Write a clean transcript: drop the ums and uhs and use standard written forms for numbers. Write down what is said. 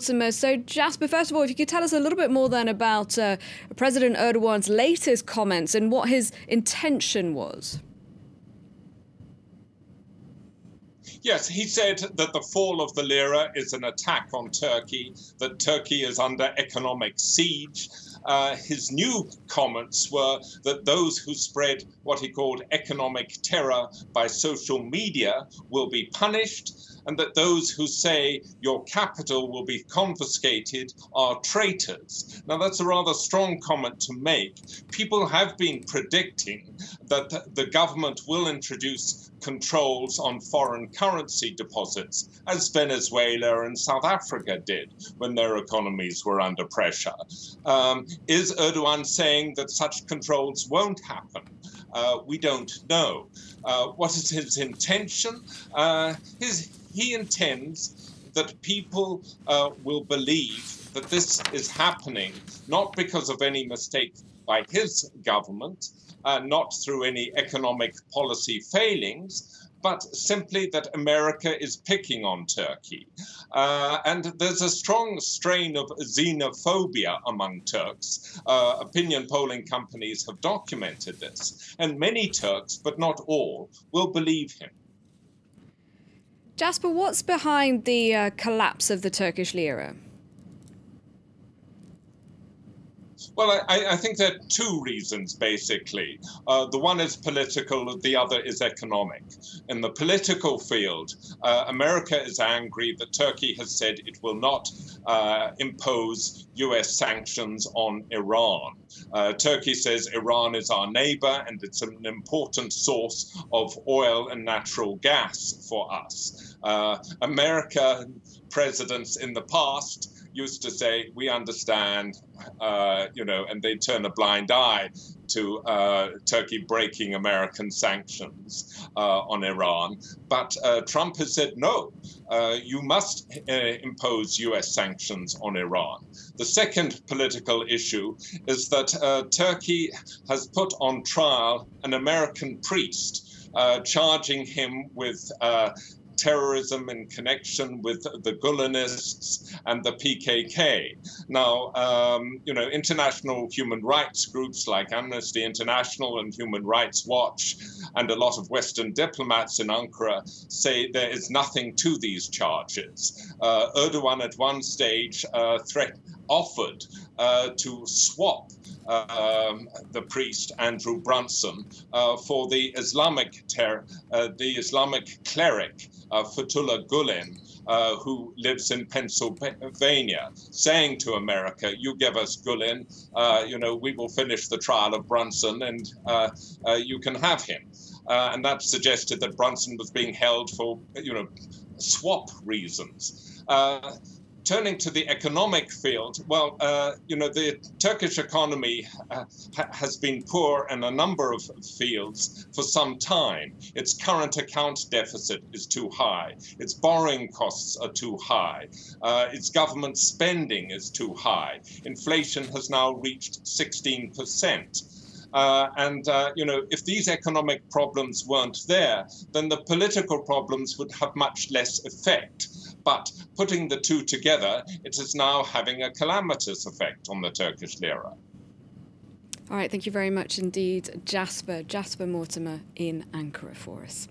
So, Jasper, first of all, if you could tell us a little bit more then about President Erdogan's latest comments and what his intention was. Yes, he said that the fall of the lira is an attack on Turkey, that Turkey is under economic siege. His new comments were that those who spread what he called economic terror by social media will be punished, and that those who say your capital will be confiscated are traitors. Now, that's a rather strong comment to make. People have been predicting that the government will introduce controls on foreign currency deposits, as Venezuela and South Africa did when their economies were under pressure. Is Erdogan saying that such controls won't happen? We don't know. What is his intention? He intends that people will believe that this is happening not because of any mistake by his government, not through any economic policy failings, but simply that America is picking on Turkey. And there's a strong strain of xenophobia among Turks. Opinion polling companies have documented this. And many Turks, but not all, will believe him. Jasper, what's behind the collapse of the Turkish lira? Well, I think there are two reasons, basically. The one is political, the other is economic. In the political field, America is angry that Turkey has said it will not impose US sanctions on Iran. Turkey says Iran is our neighbor and it's an important source of oil and natural gas for us. American presidents in the past used to say, we understand, and they turn a blind eye to Turkey breaking American sanctions on Iran. But Trump has said, no, you must impose US sanctions on Iran. The second political issue is that Turkey has put on trial an American priest, charging him with terrorism in connection with the Gulenists and the PKK. Now, international human rights groups like Amnesty International and Human Rights Watch and a lot of Western diplomats in Ankara say there is nothing to these charges. Erdogan at one stage offered to swap the priest Andrew Brunson for the Islamic cleric Fethullah Gulen, who lives in Pennsylvania, saying to America, you give us Gulen, we will finish the trial of Brunson and you can have him. And that suggested that Brunson was being held for, swap reasons. Turning to the economic field, well, the Turkish economy has been poor in a number of fields for some time. Its current account deficit is too high. Its borrowing costs are too high. Its government spending is too high. Inflation has now reached 16%. If these economic problems weren't there, then the political problems would have much less effect. But putting the two together, it is now having a calamitous effect on the Turkish lira. All right, thank you very much indeed, Jasper Mortimer in Ankara for us.